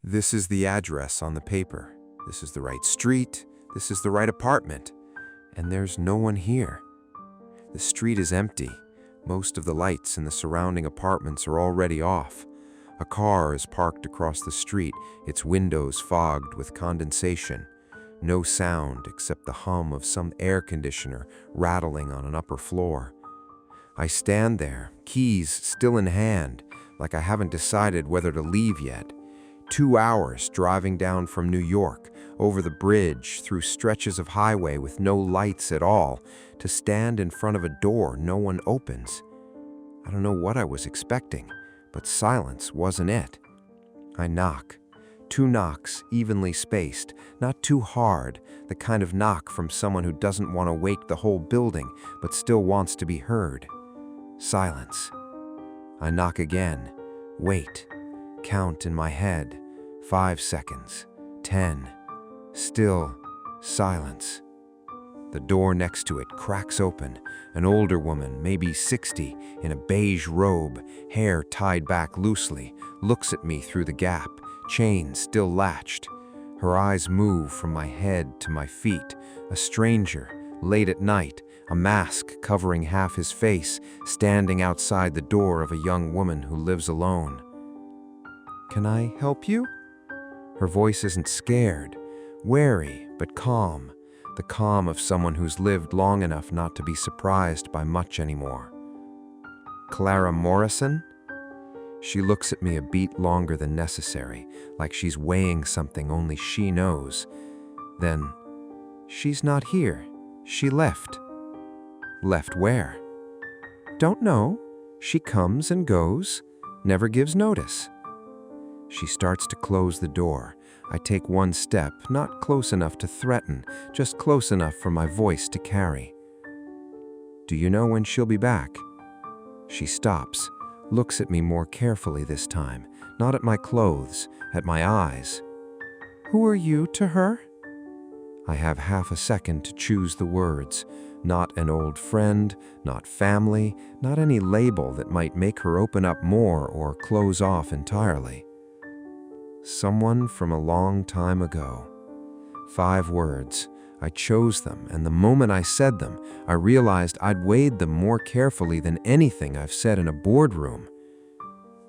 This is the address on the paper. This is the right street. This is the right apartment. And there's no one here. The street is empty. Most of the lights in the surrounding apartments are already off. A car is parked across the street, its windows fogged with condensation. No sound except the hum of some air conditioner rattling on an upper floor. I stand there, keys still in hand, like I haven't decided whether to leave yet. 2 hours driving down from New York, over the bridge, through stretches of highway with no lights at all, to stand in front of a door no one opens. I don't know what I was expecting, but silence wasn't it. I knock. 2 knocks, evenly spaced, not too hard, the kind of knock from someone who doesn't want to wake the whole building, but still wants to be heard. Silence. I knock again. Wait. Count in my head. 5 seconds. 10. Still silence. The door next to it cracks open. An older woman, maybe 60, in a beige robe, hair tied back loosely, looks at me through the gap, chain still latched. Her eyes move from my head to my feet. A stranger, late at night, a mask covering half his face, standing outside the door of a young woman who lives alone. "Can I help you?" Her voice isn't scared, wary but calm, the calm of someone who's lived long enough not to be surprised by much anymore. "Clara Morrison?" She looks at me a beat longer than necessary, like she's weighing something only she knows. Then, "She's not here. She left." "Left where?" "Don't know. She comes and goes, never gives notice." She starts to close the door. I take 1 step, not close enough to threaten, just close enough for my voice to carry. "Do you know when she'll be back?" She stops, looks at me more carefully this time, not at my clothes, at my eyes. "Who are you to her?" I have half a second to choose the words. Not an old friend, not family, not any label that might make her open up more or close off entirely. Someone from a long time ago. 5 words. I chose them, and the moment I said them, I realized I'd weighed them more carefully than anything I've said in a boardroom.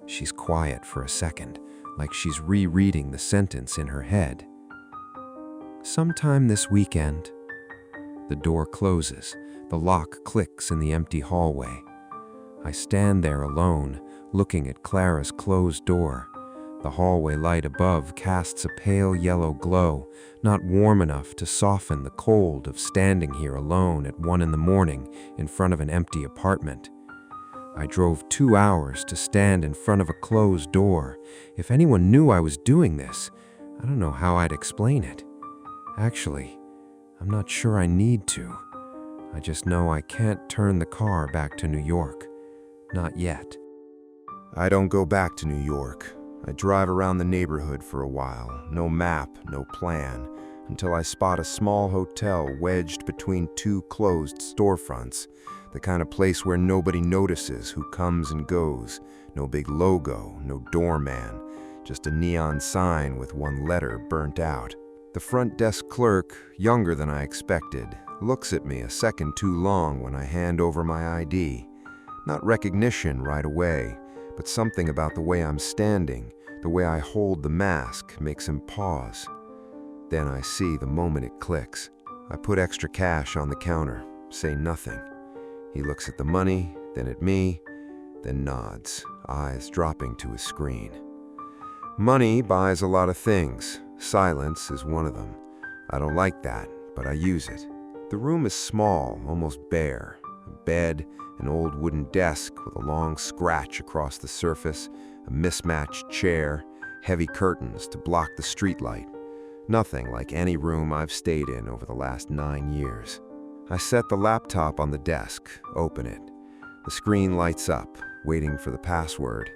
She's quiet for a second, like she's rereading the sentence in her head. "Sometime this weekend." The door closes. The lock clicks in the empty hallway. I stand there alone, looking at Clara's closed door. The hallway light above casts a pale yellow glow, not warm enough to soften the cold of standing here alone at 1 in the morning in front of an empty apartment. I drove 2 hours to stand in front of a closed door. If anyone knew I was doing this, I don't know how I'd explain it. Actually, I'm not sure I need to. I just know I can't turn the car back to New York. Not yet. I don't go back to New York. I drive around the neighborhood for a while, no map, no plan, until I spot a small hotel wedged between 2 closed storefronts, the kind of place where nobody notices who comes and goes, no big logo, no doorman, just a neon sign with 1 letter burnt out. The front desk clerk, younger than I expected, looks at me a second too long when I hand over my ID. Not recognition right away, but something about the way I'm standing, the way I hold the mask, makes him pause. Then I see the moment it clicks. I put extra cash on the counter, say nothing. He looks at the money, then at me, then nods, eyes dropping to his screen. Money buys a lot of things. Silence is one of them. I don't like that, but I use it. The room is small, almost bare. A bed, an old wooden desk with a long scratch across the surface, a mismatched chair, heavy curtains to block the streetlight. Nothing like any room I've stayed in over the last 9 years. I set the laptop on the desk, open it. The screen lights up, waiting for the password.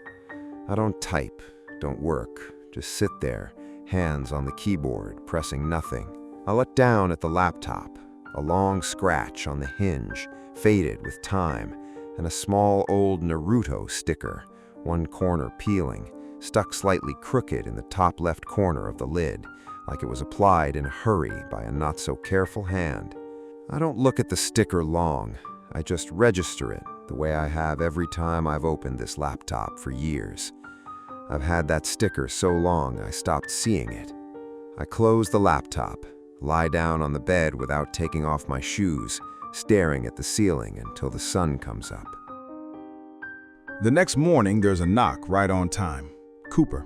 I don't type, don't work, just sit there, hands on the keyboard, pressing nothing. I look down at the laptop, a long scratch on the hinge, faded with time, and a small old Naruto sticker, 1 corner peeling, stuck slightly crooked in the top left corner of the lid, like it was applied in a hurry by a not-so-careful hand. I don't look at the sticker long. I just register it the way I have every time I've opened this laptop for years. I've had that sticker so long I stopped seeing it. I close the laptop, lie down on the bed without taking off my shoes, staring at the ceiling until the sun comes up. The next morning, there's a knock right on time. Cooper.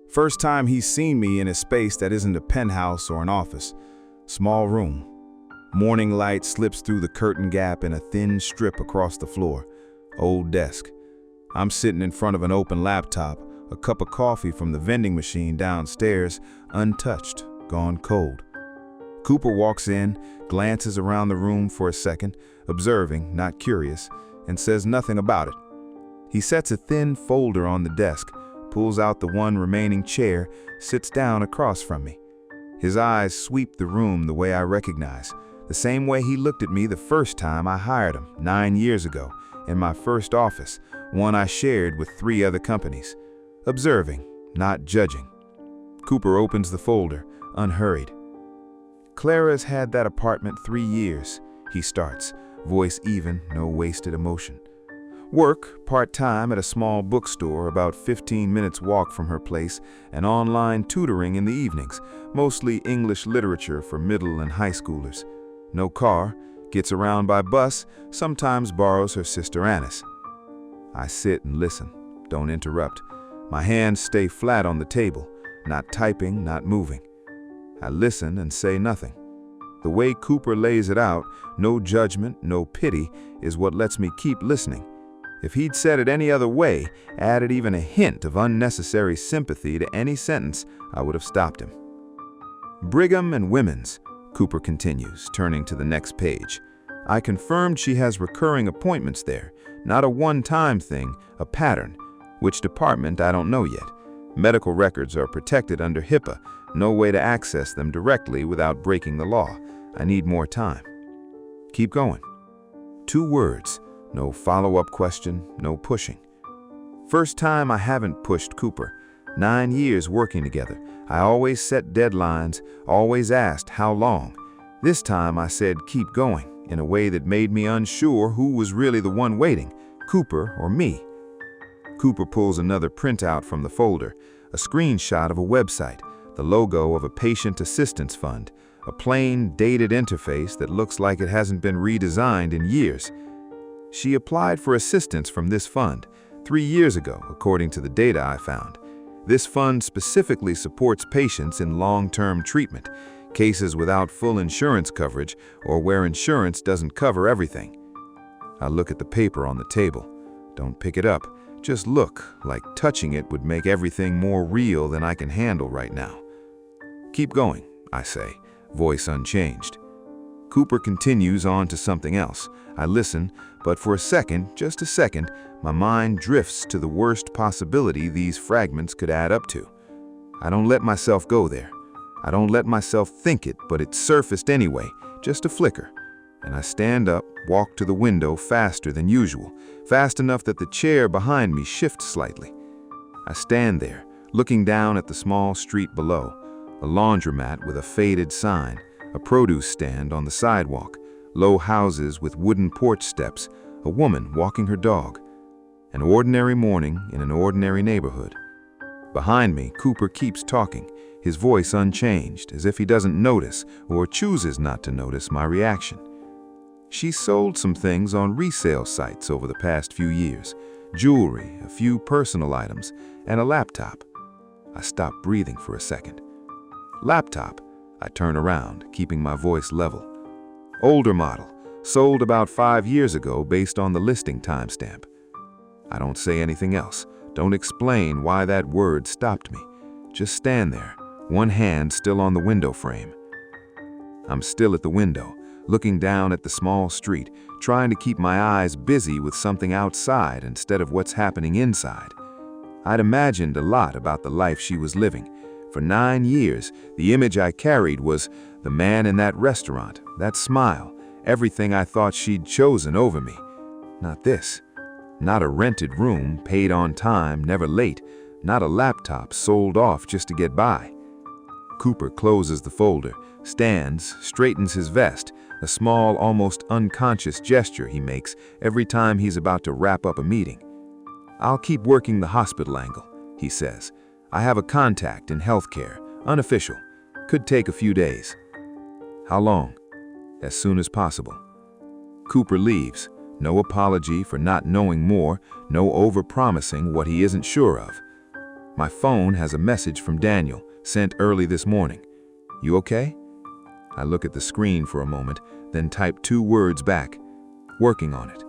First time he's seen me in a space that isn't a penthouse or an office. Small room. Morning light slips through the curtain gap in a thin strip across the floor. Old desk. I'm sitting in front of an open laptop, a cup of coffee from the vending machine downstairs, untouched, gone cold. Cooper walks in, glances around the room for a second, observing, not curious, and says nothing about it. He sets a thin folder on the desk, pulls out the one remaining chair, sits down across from me. His eyes sweep the room the way I recognize, the same way he looked at me the first time I hired him 9 years ago in my first office, one I shared with 3 other companies. Observing, not judging. Cooper opens the folder, unhurried. Clara's had that apartment 3 years, he starts, voice even, no wasted emotion. Work, part-time at a small bookstore about 15 minutes walk from her place, and online tutoring in the evenings, mostly English literature for middle and high schoolers. No car, gets around by bus, sometimes borrows her sister Anna's. I sit and listen, don't interrupt. My hands stay flat on the table, not typing, not moving. I listen and say nothing. The way Cooper lays it out, no judgment, no pity, is what lets me keep listening. If he'd said it any other way, added even a hint of unnecessary sympathy to any sentence, I would have stopped him. Brigham and Women's, Cooper continues, turning to the next page. I confirmed she has recurring appointments there, not a one-time thing, a pattern. Which department, I don't know yet. Medical records are protected under HIPAA, no way to access them directly without breaking the law. I need more time. Keep going. 2 words, no follow-up question, no pushing. First time I haven't pushed Cooper. 9 years working together. I always set deadlines, always asked how long. This time I said keep going, in a way that made me unsure who was really the one waiting, Cooper or me. Cooper pulls another printout from the folder, a screenshot of a website, the logo of a patient assistance fund, a plain, dated interface that looks like it hasn't been redesigned in years. She applied for assistance from this fund 3 years ago, according to the data I found. This fund specifically supports patients in long-term treatment, cases without full insurance coverage or where insurance doesn't cover everything. I look at the paper on the table. Don't pick it up. Just look, like touching it would make everything more real than I can handle right now. Keep going, I say, voice unchanged. Cooper continues on to something else. I listen, but for a second, just a second, my mind drifts to the worst possibility these fragments could add up to. I don't let myself go there. I don't let myself think it, but it surfaced anyway, just a flicker. And I stand up, walk to the window faster than usual, fast enough that the chair behind me shifts slightly. I stand there, looking down at the small street below, a laundromat with a faded sign, a produce stand on the sidewalk, low houses with wooden porch steps, a woman walking her dog. An ordinary morning in an ordinary neighborhood. Behind me, Cooper keeps talking, his voice unchanged, as if he doesn't notice or chooses not to notice my reaction. She sold some things on resale sites over the past few years, jewelry, a few personal items, and a laptop. I stop breathing for a second. Laptop. I turn around, keeping my voice level. Older model, sold about 5 years ago based on the listing timestamp. I don't say anything else, don't explain why that word stopped me. Just stand there, one hand still on the window frame. I'm still at the window, looking down at the small street, trying to keep my eyes busy with something outside instead of what's happening inside. I'd imagined a lot about the life she was living. For 9 years, the image I carried was the man in that restaurant, that smile, everything I thought she'd chosen over me. Not this. Not a rented room, paid on time, never late. not a laptop sold off just to get by. Cooper closes the folder, stands, straightens his vest, a small, almost unconscious gesture he makes every time he's about to wrap up a meeting. "I'll keep working the hospital angle," he says. "I have a contact in healthcare, unofficial. Could take a few days." "How long?" "As soon as possible." Cooper leaves. No apology for not knowing more, no overpromising what he isn't sure of. My phone has a message from Daniel, sent early this morning. "You okay?" I look at the screen for a moment, then type 2 words back. "Working on it."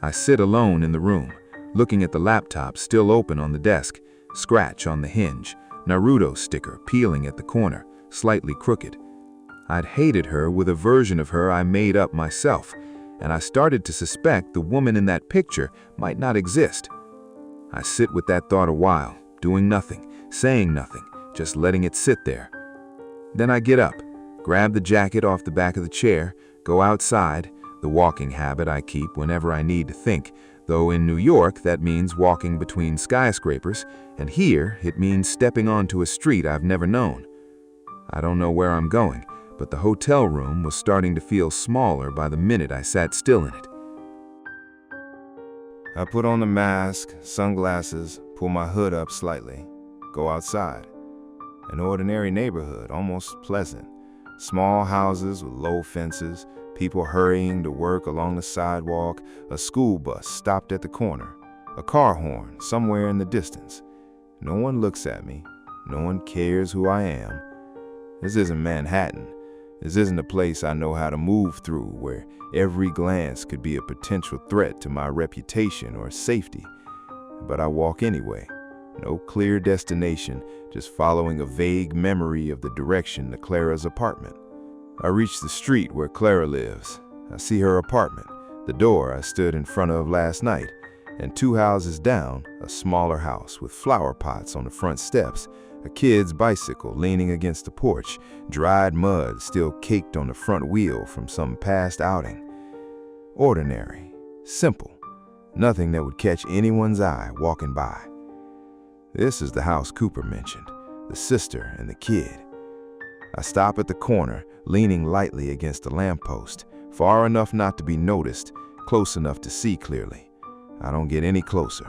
I sit alone in the room, looking at the laptop still open on the desk, scratch on the hinge, Naruto sticker peeling at the corner, slightly crooked. I'd hated her with a version of her I made up myself, and I started to suspect the woman in that picture might not exist. I sit with that thought a while, doing nothing, saying nothing, just letting it sit there. Then I get up, grab the jacket off the back of the chair, go outside, the walking habit I keep whenever I need to think, though in New York that means walking between skyscrapers, and here it means stepping onto a street I've never known. I don't know where I'm going, but the hotel room was starting to feel smaller by the minute I sat still in it. I put on the mask, sunglasses, pull my hood up slightly, go outside. An ordinary neighborhood, almost pleasant. Small houses with low fences, people hurrying to work along the sidewalk, a school bus stopped at the corner, a car horn somewhere in the distance. No one looks at me. No one cares who I am. This isn't Manhattan. This isn't a place I know how to move through, where every glance could be a potential threat to my reputation or safety. But I walk anyway. No clear destination, just following a vague memory of the direction to Clara's apartment. I reach the street where Clara lives. I see her apartment, the door I stood in front of last night, and 2 houses down, a smaller house with flower pots on the front steps, a kid's bicycle leaning against the porch, dried mud still caked on the front wheel from some past outing. Ordinary, simple, nothing that would catch anyone's eye walking by. This is the house Cooper mentioned, the sister and the kid. I stop at the corner, leaning lightly against the lamppost, far enough not to be noticed, close enough to see clearly. I don't get any closer.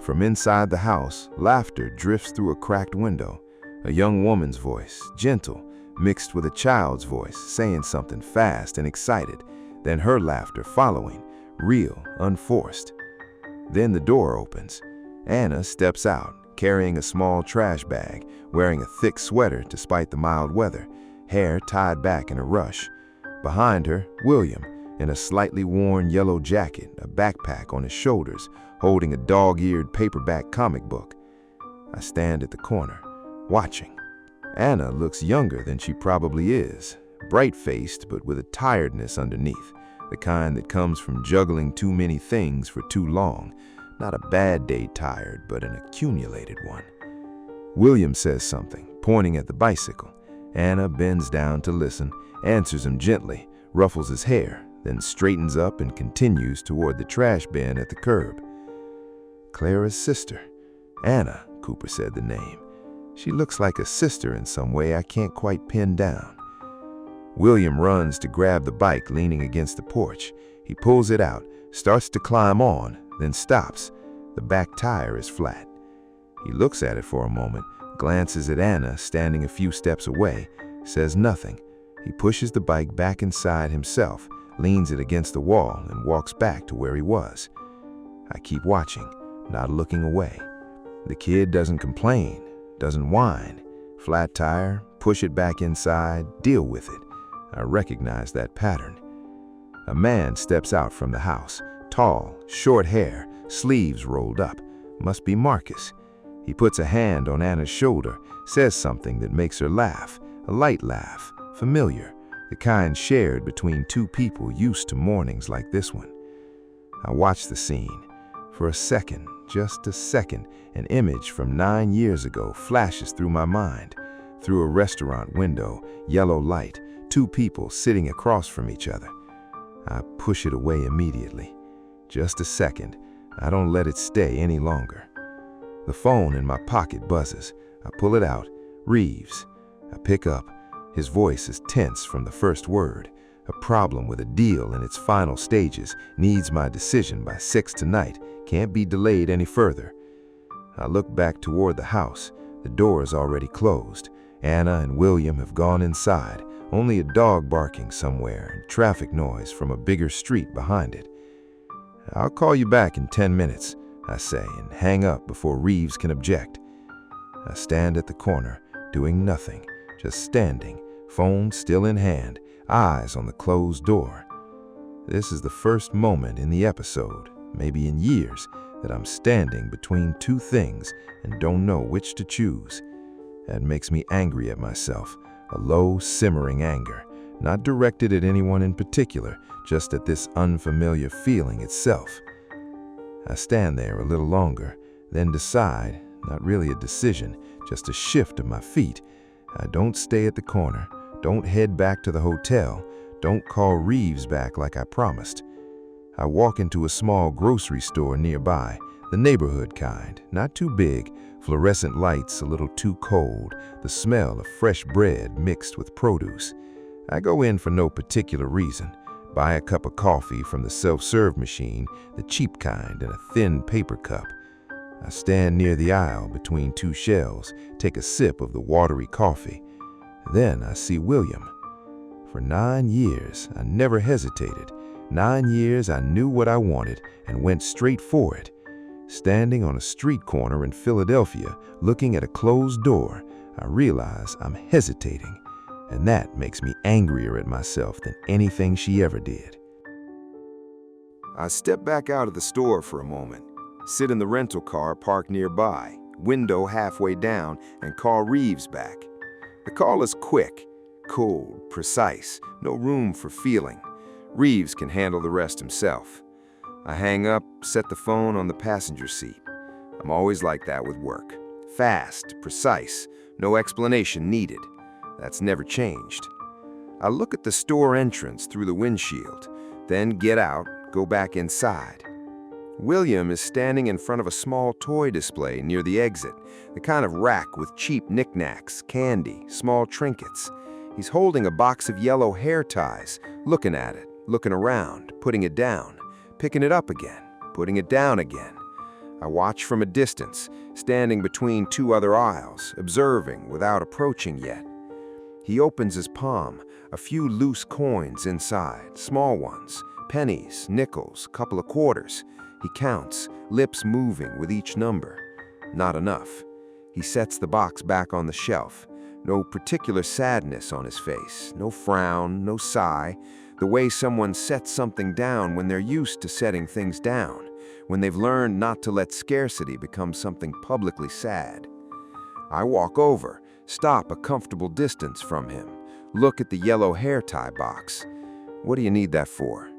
From inside the house, laughter drifts through a cracked window. A young woman's voice, gentle, mixed with a child's voice, saying something fast and excited, then her laughter following, real, unforced. Then the door opens. Anna steps out, carrying a small trash bag, wearing a thick sweater despite the mild weather, hair tied back in a rush. Behind her, William, in a slightly worn yellow jacket, a backpack on his shoulders, holding a dog-eared paperback comic book. I stand at the corner, watching. Anna looks younger than she probably is, bright-faced but with a tiredness underneath, the kind that comes from juggling too many things for too long. Not a bad day tired, but an accumulated one. William says something, pointing at the bicycle. Anna bends down to listen, answers him gently, ruffles his hair, then straightens up and continues toward the trash bin at the curb. Clara's sister. Anna, Cooper said the name. She looks like a sister in some way I can't quite pin down. William runs to grab the bike leaning against the porch. He pulls it out, starts to climb on, then stops. The back tire is flat. He looks at it for a moment, glances at Anna standing a few steps away, says nothing. He pushes the bike back inside himself, leans it against the wall, and walks back to where he was. I keep watching, not looking away. The kid doesn't complain, doesn't whine. Flat tire, push it back inside, deal with it. I recognize that pattern. A man steps out from the house, tall, short hair, sleeves rolled up. Must be Marcus. He puts a hand on Anna's shoulder, says something that makes her laugh, a light laugh, familiar, the kind shared between two people used to mornings like this one. I watch the scene. For a second, just a second, an image from 9 years ago flashes through my mind. Through a restaurant window, yellow light, two people sitting across from each other. I push it away immediately. Just a second. I don't let it stay any longer. The phone in my pocket buzzes. I pull it out. Reeves. I pick up. His voice is tense from the first word. A problem with a deal in its final stages. Needs my decision by 6 tonight. Can't be delayed any further. I look back toward the house. The door is already closed. Anna and William have gone inside. Only a dog barking somewhere and traffic noise from a bigger street behind it. I'll call you back in 10 minutes, I say, and hang up before Reeves can object. I stand at the corner, doing nothing, just standing, phone still in hand, eyes on the closed door. This is the first moment in the episode, maybe in years, that I'm standing between two things and don't know which to choose. That makes me angry at myself, a low, simmering anger, not directed at anyone in particular, just at this unfamiliar feeling itself. I stand there a little longer, then decide, not really a decision, just a shift of my feet. I don't stay at the corner, don't head back to the hotel, don't call Reeves back like I promised. I walk into a small grocery store nearby, the neighborhood kind, not too big, fluorescent lights a little too cold, the smell of fresh bread mixed with produce. I go in for no particular reason. Buy a cup of coffee from the self-serve machine, the cheap kind in a thin paper cup. I stand near the aisle between two shelves, take a sip of the watery coffee. Then I see William. For 9 years, I never hesitated. 9 years I knew what I wanted and went straight for it. Standing on a street corner in Philadelphia, looking at a closed door, I realize I'm hesitating, and that makes me angrier at myself than anything she ever did. I step back out of the store for a moment, sit in the rental car parked nearby, window halfway down, and call Reeves back. The call is quick, cold, precise, no room for feeling. Reeves can handle the rest himself. I hang up, set the phone on the passenger seat. I'm always like that with work. Fast, precise, no explanation needed. That's never changed. I look at the store entrance through the windshield, then get out, go back inside. William is standing in front of a small toy display near the exit, the kind of rack with cheap knickknacks, candy, small trinkets. He's holding a box of yellow hair ties, looking at it, looking around, putting it down. Picking it up again, putting it down again. I watch from a distance, standing between two other aisles, observing without approaching yet. He opens his palm, a few loose coins inside, small ones, pennies, nickels, couple of quarters. He counts, lips moving with each number. Not enough. He sets the box back on the shelf. No particular sadness on his face, no frown, no sigh. The way someone sets something down when they're used to setting things down, when they've learned not to let scarcity become something publicly sad. I walk over, stop a comfortable distance from him, look at the yellow hair tie box. What do you need that for?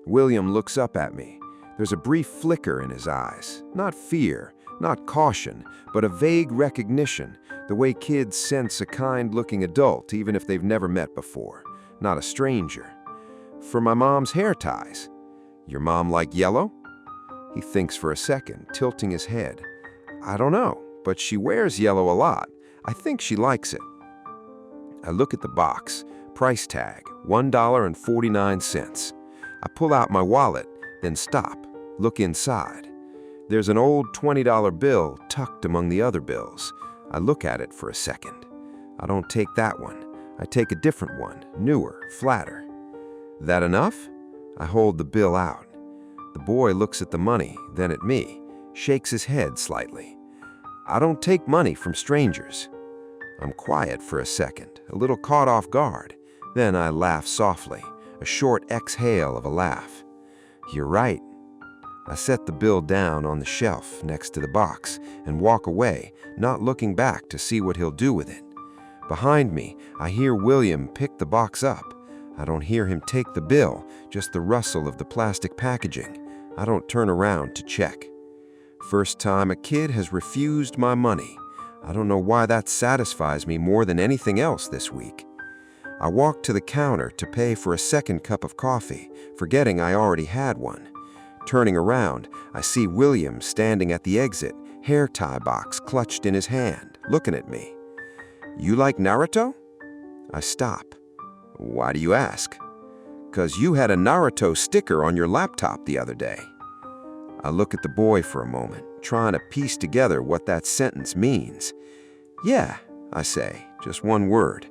William looks up at me. There's a brief flicker in his eyes, not fear, not caution, but a vague recognition, the way kids sense a kind-looking adult even if they've never met before, not a stranger. For my mom's hair ties. Your mom like yellow? He thinks for a second, tilting his head. I don't know, but she wears yellow a lot. I think she likes it. I look at the box, price tag, $1.49. I pull out my wallet, then stop, look inside. There's an old $20 bill tucked among the other bills. I look at it for a second. I don't take that one. I take a different one, newer, flatter. That enough? I hold the bill out. The boy looks at the money, then at me, shakes his head slightly. I don't take money from strangers. I'm quiet for a second, a little caught off guard. Then I laugh softly, a short exhale of a laugh. You're right. I set the bill down on the shelf next to the box and walk away, not looking back to see what he'll do with it. Behind me, I hear William pick the box up. I don't hear him take the bill, just the rustle of the plastic packaging. I don't turn around to check. First time a kid has refused my money. I don't know why that satisfies me more than anything else this week. I walk to the counter to pay for a second cup of coffee, forgetting I already had one. Turning around, I see William standing at the exit, hair tie box clutched in his hand, looking at me. "You like Naruto?" I stop. "Why do you ask?" "'Cause you had a Naruto sticker on your laptop the other day." I look at the boy for a moment, trying to piece together what that sentence means. "Yeah," I say, just one word.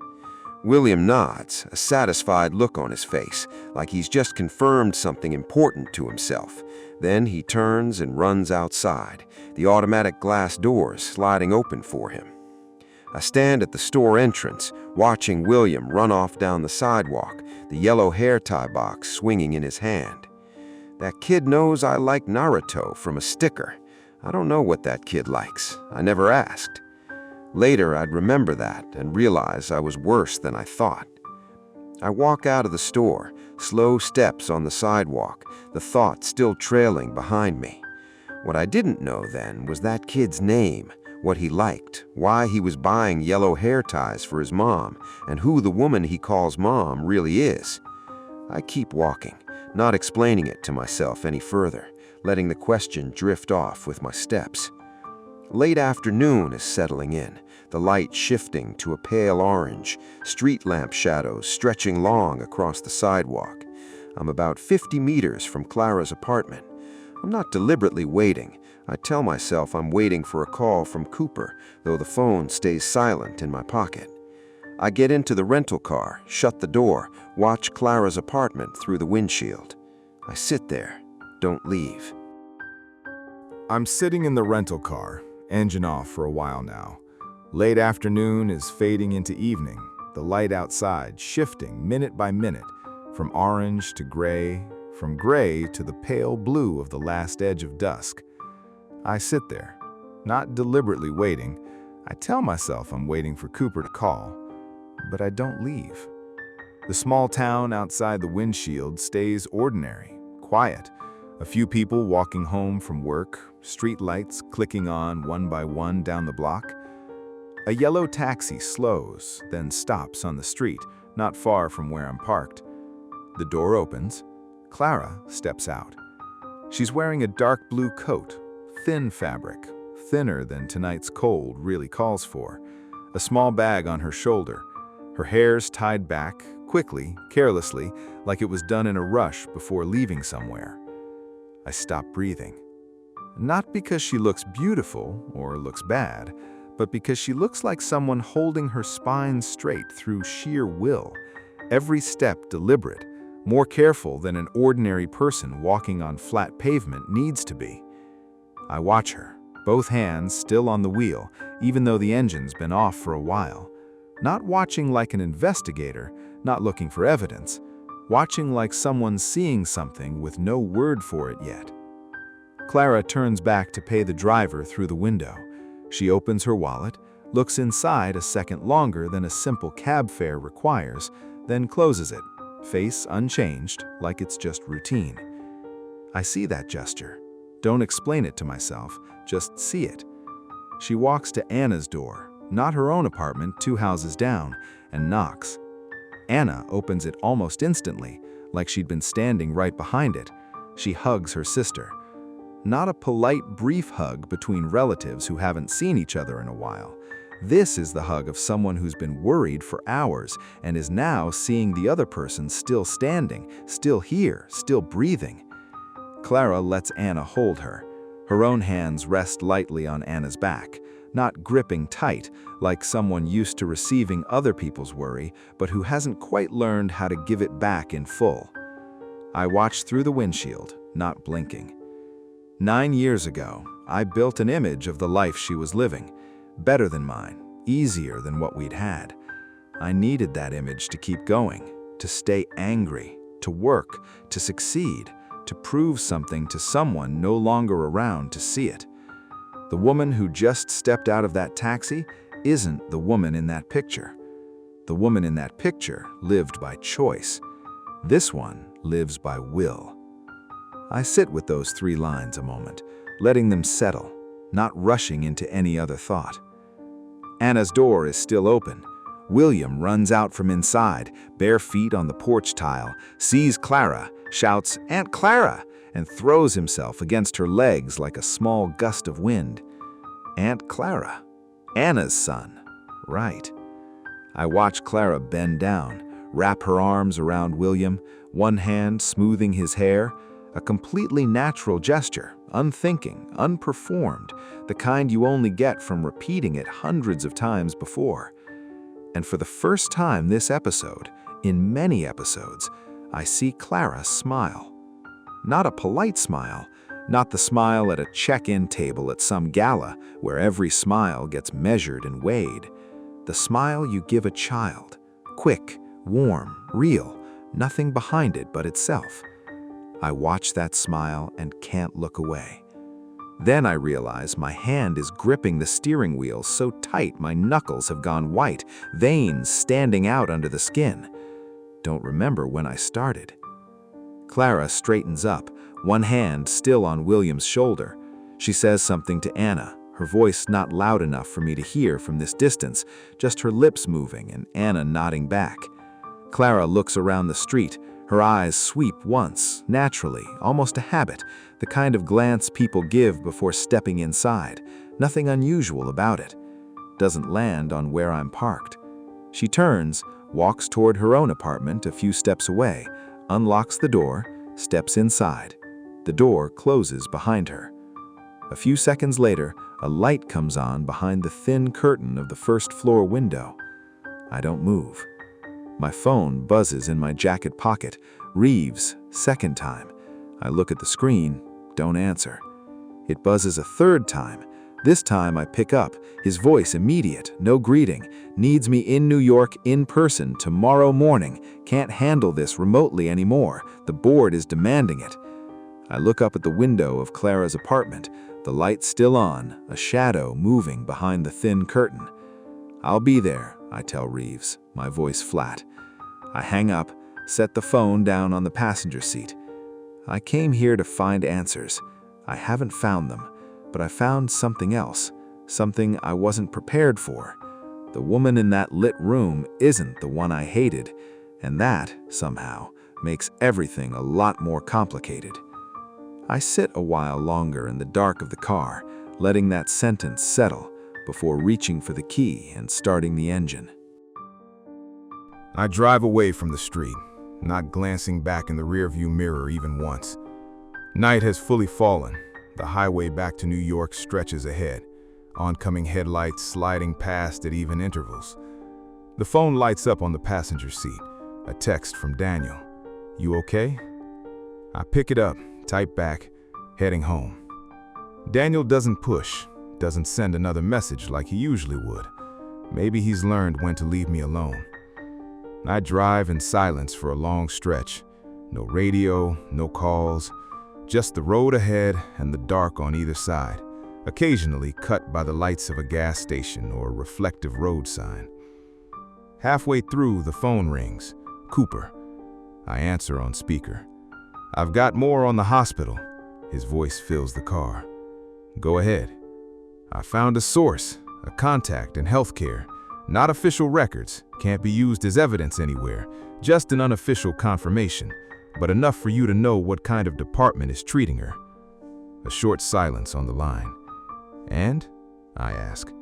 William nods, a satisfied look on his face, like he's just confirmed something important to himself. Then he turns and runs outside, the automatic glass doors sliding open for him. I stand at the store entrance, watching William run off down the sidewalk, the yellow hair tie box swinging in his hand. That kid knows I like Naruto from a sticker. I don't know what that kid likes. I never asked. Later, I'd remember that and realize I was worse than I thought. I walk out of the store, slow steps on the sidewalk, the thought still trailing behind me. What I didn't know then was that kid's name, what he liked, why he was buying yellow hair ties for his mom, and who the woman he calls mom really is. I keep walking, not explaining it to myself any further, letting the question drift off with my steps. Late afternoon is settling in, the light shifting to a pale orange, street lamp shadows stretching long across the sidewalk. I'm about 50 meters from Clara's apartment. I'm not deliberately waiting. I tell myself I'm waiting for a call from Cooper, though the phone stays silent in my pocket. I get into the rental car, shut the door, watch Clara's apartment through the windshield. I sit there, don't leave. I'm sitting in the rental car, engine off for a while now. Late afternoon is fading into evening, the light outside shifting minute by minute, from orange to gray, from gray to the pale blue of the last edge of dusk. I sit there, not deliberately waiting. I tell myself I'm waiting for Cooper to call, but I don't leave. The small town outside the windshield stays ordinary, quiet. A few people walking home from work, street lights clicking on one by one down the block. A yellow taxi slows, then stops on the street, not far from where I'm parked. The door opens. Clara steps out. She's wearing a dark blue coat, thin fabric, thinner than tonight's cold really calls for, a small bag on her shoulder. Her hair's tied back, quickly, carelessly, like it was done in a rush before leaving somewhere. I stop breathing. Not because she looks beautiful or looks bad, but because she looks like someone holding her spine straight through sheer will, every step deliberate, more careful than an ordinary person walking on flat pavement needs to be. I watch her, both hands still on the wheel, even though the engine's been off for a while. Not watching like an investigator, not looking for evidence, watching like someone seeing something with no word for it yet. Clara turns back to pay the driver through the window. She opens her wallet, looks inside a second longer than a simple cab fare requires, then closes it, face unchanged, like it's just routine. I see that gesture. Don't explain it to myself, just see it. She walks to Anna's door, not her own apartment 2 houses down, and knocks. Anna opens it almost instantly, like she'd been standing right behind it. She hugs her sister. Not a polite, brief hug between relatives who haven't seen each other in a while. This is the hug of someone who's been worried for hours and is now seeing the other person still standing, still here, still breathing. Clara lets Anna hold her. Her own hands rest lightly on Anna's back, not gripping tight, like someone used to receiving other people's worry, but who hasn't quite learned how to give it back in full. I watch through the windshield, not blinking. 9 years ago, I built an image of the life she was living, better than mine, easier than what we'd had. I needed that image to keep going, to stay angry, to work, to succeed, to prove something to someone no longer around to see it. The woman who just stepped out of that taxi isn't the woman in that picture. The woman in that picture lived by choice. This one lives by will. I sit with those 3 lines a moment, letting them settle, not rushing into any other thought. Anna's door is still open. William runs out from inside, bare feet on the porch tile, sees Clara, shouts, "Aunt Clara!" and throws himself against her legs like a small gust of wind. Aunt Clara, Anna's son. Right. I watch Clara bend down, wrap her arms around William, one hand smoothing his hair, a completely natural gesture, unthinking, unperformed, the kind you only get from repeating it hundreds of times before. And for the first time this episode, in many episodes, I see Clara smile. Not a polite smile, not the smile at a check-in table at some gala where every smile gets measured and weighed. The smile you give a child, quick, warm, real, nothing behind it but itself. I watch that smile and can't look away. Then I realize my hand is gripping the steering wheel so tight my knuckles have gone white, veins standing out under the skin. Don't remember when I started. Clara straightens up, one hand still on William's shoulder. She says something to Anna, her voice not loud enough for me to hear from this distance, just her lips moving and Anna nodding back. Clara looks around the street, her eyes sweep once, naturally, almost a habit, the kind of glance people give before stepping inside. Nothing unusual about it. Doesn't land on where I'm parked. She turns, walks toward her own apartment a few steps away, unlocks the door, steps inside. The door closes behind her. A few seconds later, a light comes on behind the thin curtain of the first-floor window. I don't move. My phone buzzes in my jacket pocket. Reeves, second time. I look at the screen, don't answer. It buzzes a third time. This time I pick up, his voice immediate, no greeting. Needs me in New York in person tomorrow morning. Can't handle this remotely anymore. The board is demanding it. I look up at the window of Clara's apartment, the light still on, a shadow moving behind the thin curtain. I'll be there, I tell Reeves, my voice flat. I hang up, set the phone down on the passenger seat. I came here to find answers. I haven't found them, but I found something else, something I wasn't prepared for. The woman in that lit room isn't the one I hated, and that, somehow, makes everything a lot more complicated. I sit a while longer in the dark of the car, letting that sentence settle before reaching for the key and starting the engine. I drive away from the street, not glancing back in the rearview mirror even once. Night has fully fallen. The highway back to New York stretches ahead, oncoming headlights sliding past at even intervals. The phone lights up on the passenger seat, a text from Daniel. "You okay?" I pick it up, type back, heading home. Daniel doesn't push, doesn't send another message like he usually would. Maybe he's learned when to leave me alone. I drive in silence for a long stretch. No radio, no calls, just the road ahead and the dark on either side, occasionally cut by the lights of a gas station or a reflective road sign. Halfway through, the phone rings. Cooper. I answer on speaker. "I've got more on the hospital." His voice fills the car. "Go ahead." "I found a source, a contact in healthcare. Not official records, can't be used as evidence anywhere, just an unofficial confirmation, but enough for you to know what kind of department is treating her." A short silence on the line. "And?" I ask.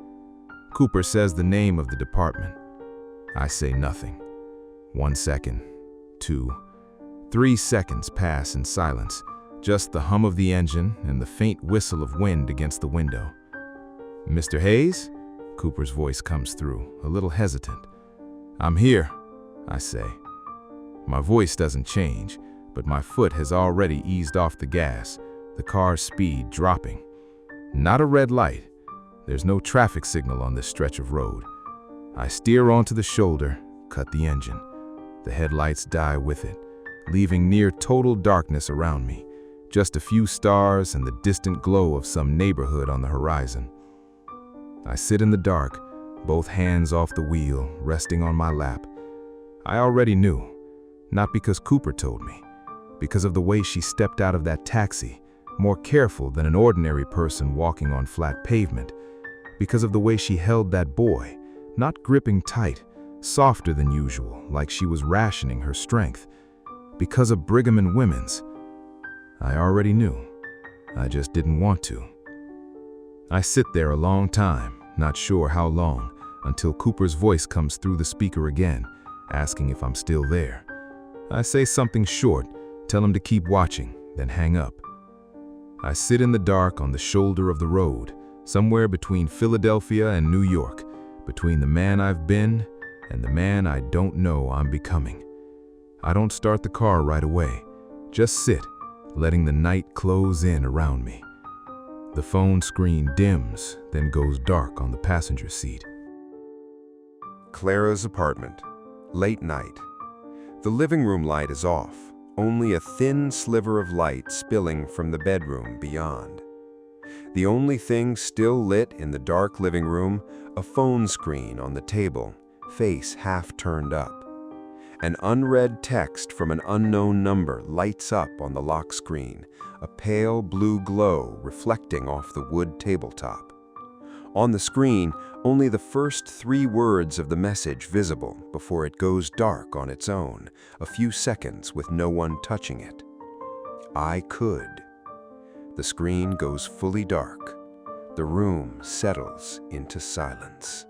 Cooper says the name of the department. I say nothing. 1 second, 2, 3 seconds pass in silence, just the hum of the engine and the faint whistle of wind against the window. "Mr. Hayes?" Cooper's voice comes through, a little hesitant. "I'm here," I say. My voice doesn't change, but my foot has already eased off the gas, the car's speed dropping. Not a red light. There's no traffic signal on this stretch of road. I steer onto the shoulder, cut the engine. The headlights die with it, leaving near total darkness around me, just a few stars and the distant glow of some neighborhood on the horizon. I sit in the dark, both hands off the wheel, resting on my lap. I already knew, not because Cooper told me, because of the way she stepped out of that taxi, more careful than an ordinary person walking on flat pavement, because of the way she held that boy, not gripping tight, softer than usual, like she was rationing her strength, because of Brigham and Women's. I already knew. I just didn't want to. I sit there a long time, not sure how long, until Cooper's voice comes through the speaker again, asking if I'm still there. I say something short, tell him to keep watching, then hang up. I sit in the dark on the shoulder of the road, somewhere between Philadelphia and New York, between the man I've been and the man I don't know I'm becoming. I don't start the car right away, just sit, letting the night close in around me. The phone screen dims, then goes dark on the passenger seat. Clara's apartment. Late night. The living room light is off, only a thin sliver of light spilling from the bedroom beyond. The only thing still lit in the dark living room, a phone screen on the table, face half turned up. An unread text from an unknown number lights up on the lock screen, a pale blue glow reflecting off the wood tabletop. On the screen, only the first 3 words of the message visible before it goes dark on its own, a few seconds with no one touching it. I could. The screen goes fully dark. The room settles into silence.